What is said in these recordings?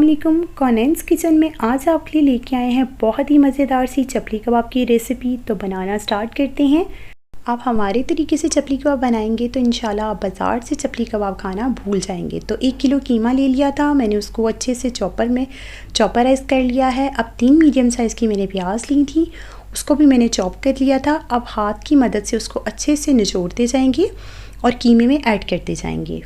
अस्सलामुअलैकुम। कॉनेंस किचन में आज आपके लिए लेके आए हैं बहुत ही मज़ेदार सी चपली कबाब की रेसिपी। तो बनाना स्टार्ट करते हैं। आप हमारे तरीके से चपली कबाब बनाएंगे तो इंशाल्लाह आप बाज़ार से चपली कबाब खाना भूल जाएंगे। तो 1 किलो कीमा ले लिया था मैंने, उसको अच्छे से चॉपराइज़ कर लिया है। अब 3 मीडियम साइज़ की मैंने प्याज ली थी, उसको भी मैंने चॉप कर लिया था। अब हाथ की मदद से उसको अच्छे से निचोड़ते जाएंगे और कीमे में ऐड करते जाएंगे।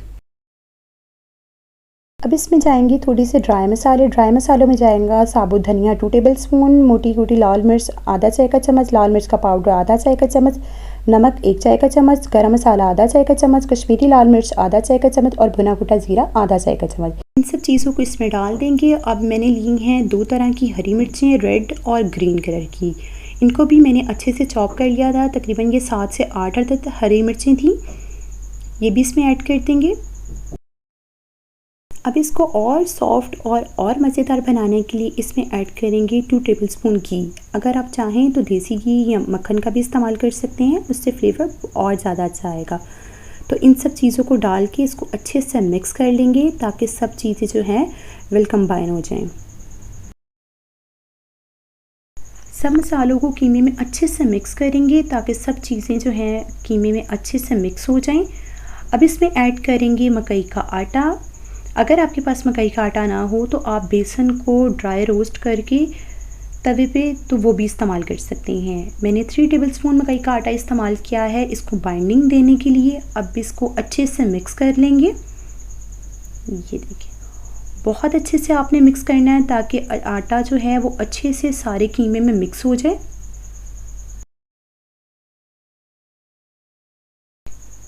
अब इसमें जाएंगे थोड़ी से ड्राई मसालों में जाएगा साबुत धनिया 2 टेबलस्पून, मोटी कुटी लाल मिर्च आधा चाय का चम्मच, लाल मिर्च का पाउडर आधा चाय का चम्मच, नमक 1 चाय का चम्मच, गरम मसाला आधा चाय का चम्मच, कश्मीरी लाल मिर्च आधा चाय का चम्मच और भुना कुटा जीरा आधा चाय का चम्मच। इन सब चीज़ों को इसमें डाल देंगे। अब मैंने ली हैं 2 तरह की हरी मिर्चें, रेड और ग्रीन कलर की। इनको भी मैंने अच्छे से चॉप कर लिया था। तकरीबन ये 7 से 8 अदद हरी मिर्चें थी, ये भी इसमें ऐड कर देंगे। अब इसको और सॉफ्ट और मज़ेदार बनाने के लिए इसमें ऐड करेंगे 2 टेबलस्पून घी। अगर आप चाहें तो देसी घी या मक्खन का भी इस्तेमाल कर सकते हैं, उससे फ्लेवर और ज़्यादा अच्छा आएगा। तो इन सब चीज़ों को डाल के इसको अच्छे से मिक्स कर लेंगे ताकि सब चीज़ें जो हैं वेल कंबाइन हो जाएं। सब मसालों को कीमे में अच्छे से मिक्स करेंगे ताकि सब चीज़ें जो हैं कीमे में अच्छे से मिक्स हो जाएं। अब इसमें ऐड करेंगे मकई का आटा। अगर आपके पास मकई का आटा ना हो तो आप बेसन को ड्राई रोस्ट करके तवे पे तो वो भी इस्तेमाल कर सकते हैं। मैंने 3 टेबलस्पून मकई का आटा इस्तेमाल किया है इसको बाइंडिंग देने के लिए। अब इसको अच्छे से मिक्स कर लेंगे। ये देखिए, बहुत अच्छे से आपने मिक्स करना है ताकि आटा जो है वो अच्छे से सारे कीमे में मिक्स हो जाए।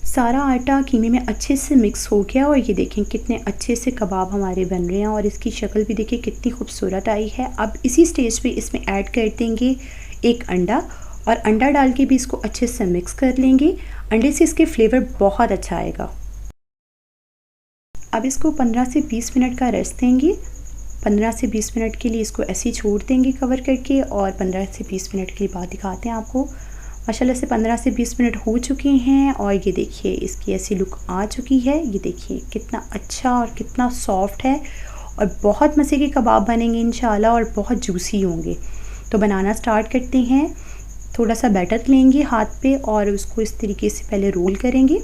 सारा आटा कीमे में अच्छे से मिक्स हो गया और ये देखें कितने अच्छे से कबाब हमारे बन रहे हैं और इसकी शक्ल भी देखिए कितनी खूबसूरत आई है। अब इसी स्टेज पे इसमें ऐड कर देंगे 1 अंडा और अंडा डाल के भी इसको अच्छे से मिक्स कर लेंगे। अंडे से इसके फ्लेवर बहुत अच्छा आएगा। अब इसको 15 से 20 मिनट का रेस्ट देंगे। 15 से 20 मिनट के लिए इसको ऐसे ही छोड़ देंगे कवर करके और 15 से 20 मिनट के बाद दिखाते हैं आपको। माशाल्लाह से 15 से 20 मिनट हो चुके हैं और ये देखिए इसकी ऐसी लुक आ चुकी है। ये देखिए कितना अच्छा और कितना सॉफ्ट है और बहुत मज़े के कबाब बनेंगे इंशाल्लाह और बहुत जूसी होंगे। तो बनाना स्टार्ट करते हैं। थोड़ा सा बैटर लेंगे हाथ पे और उसको इस तरीके से पहले रोल करेंगे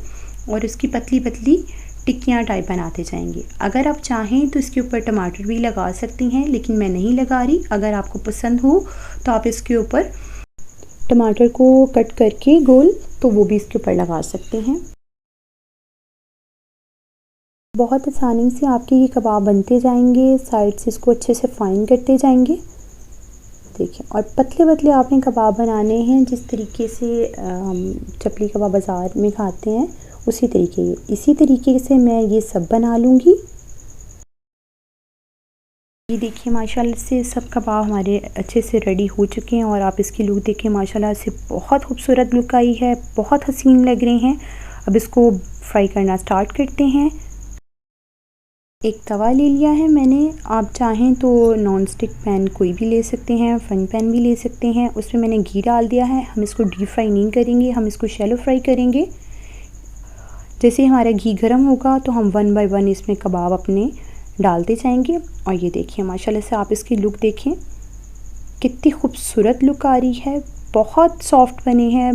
और उसकी पतली पतली टिक्कियाँ टाइप बनाते जाएंगे। अगर आप चाहें तो इसके ऊपर टमाटर भी लगा सकती हैं, लेकिन मैं नहीं लगा रही। अगर आपको पसंद हो तो आप इसके ऊपर टमाटर को कट करके गोल तो वो भी इसके ऊपर लगा सकते हैं। बहुत आसानी से आपके ये कबाब बनते जाएंगे। साइड से इसको अच्छे से फाइन करते जाएंगे। देखिए, और पतले पतले आपने कबाब बनाने हैं जिस तरीके से हम चपली कबाब बाज़ार में खाते हैं इसी तरीके से मैं ये सब बना लूँगी। ये देखिए माशाल्लाह से सब कबाब हमारे अच्छे से रेडी हो चुके हैं और आप इसकी लुक देखिए माशाल्लाह से बहुत खूबसूरत लुक आई है, बहुत हसीन लग रहे हैं। अब इसको फ्राई करना स्टार्ट करते हैं। एक तवा ले लिया है मैंने, आप चाहें तो नॉन स्टिक पैन कोई भी ले सकते हैं, फ्राइंग पैन भी ले सकते हैं। उसमें मैंने घी डाल दिया है। हम इसको डीप फ्राई नहीं करेंगे, हम इसको शैलो फ्राई करेंगे। जैसे हमारा घी गर्म होगा तो हम 1 बाय 1 इसमें कबाब अपने डालते जाएंगे। और ये देखिए माशाल्लाह से आप इसकी लुक देखें कितनी खूबसूरत लुक आ रही है, बहुत सॉफ्ट बने हैं।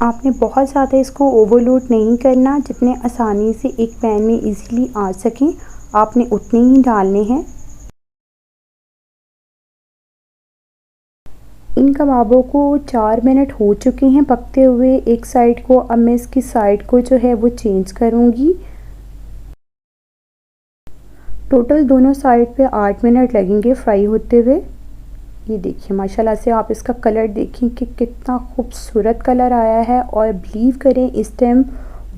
आपने बहुत ज़्यादा इसको ओवरलोड नहीं करना, जितने आसानी से एक पैन में इजीली आ सकें आपने उतने ही डालने हैं। इन कबाबों को 4 मिनट हो चुके हैं पकते हुए एक साइड को। अब मैं इसकी साइड को जो है वो चेंज करूँगी। टोटल दोनों साइड पे 8 मिनट लगेंगे फ्राई होते हुए। ये देखिए माशाल्लाह से आप इसका कलर देखें कि कितना खूबसूरत कलर आया है और बिलीव करें इस टाइम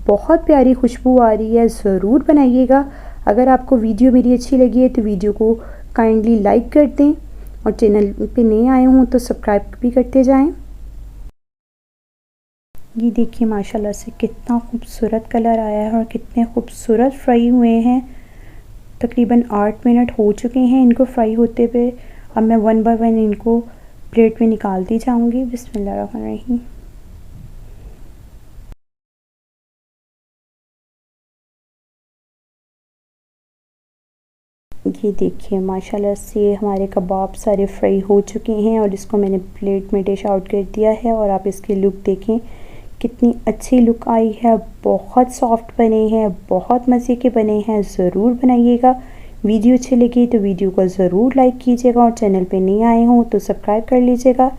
बहुत प्यारी खुशबू आ रही है। ज़रूर बनाइएगा। अगर आपको वीडियो मेरी अच्छी लगी है तो वीडियो को काइंडली लाइक कर दें और चैनल पे नए आए हों तो सब्सक्राइब भी करते जाएं। ये देखिए माशाल्लाह से कितना खूबसूरत कलर आया है और कितने खूबसूरत फ्राई हुए हैं। तकरीबन 8 मिनट हो चुके हैं इनको फ्राई होते हुए। अब मैं 1 बाय 1 इनको प्लेट में निकालती जाऊंगी। बिस्मिल्लाहिर्रहमानिर्रहीम। ये देखिए माशाल्लाह से हमारे कबाब सारे फ्राई हो चुके हैं और इसको मैंने प्लेट में डिश आउट कर दिया है। और आप इसकी लुक देखें कितनी अच्छी लुक आई है, बहुत सॉफ्ट बने हैं, बहुत मज़े के बने हैं। ज़रूर बनाइएगा। वीडियो अच्छी लगी तो वीडियो को ज़रूर लाइक कीजिएगा और चैनल पे नए आए हों तो सब्सक्राइब कर लीजिएगा।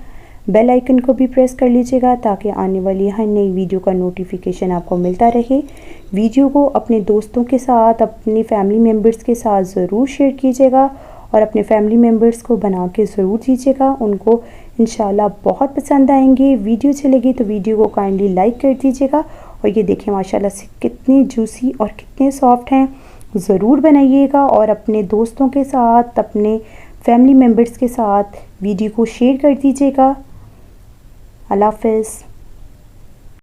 बेल आइकन को भी प्रेस कर लीजिएगा ताकि आने वाली हर नई वीडियो का नोटिफिकेशन आपको मिलता रहे। वीडियो को अपने दोस्तों के साथ, अपनी फैमिली मेम्बर्स के साथ ज़रूर शेयर कीजिएगा और अपने फैमिली मेम्बर्स को बना के ज़रूर दीजिएगा। उनको इंशाल्लाह बहुत पसंद आएंगे। वीडियो अच्छी लगी तो वीडियो को काइंडली लाइक कर दीजिएगा। और ये देखें माशाल्लाह से कितने जूसी और कितने सॉफ्ट हैं। ज़रूर बनाइएगा और अपने दोस्तों के साथ, अपने फैमिली मेम्बर्स के साथ वीडियो को शेयर कर दीजिएगा। अल्लाह हाफ़िज़।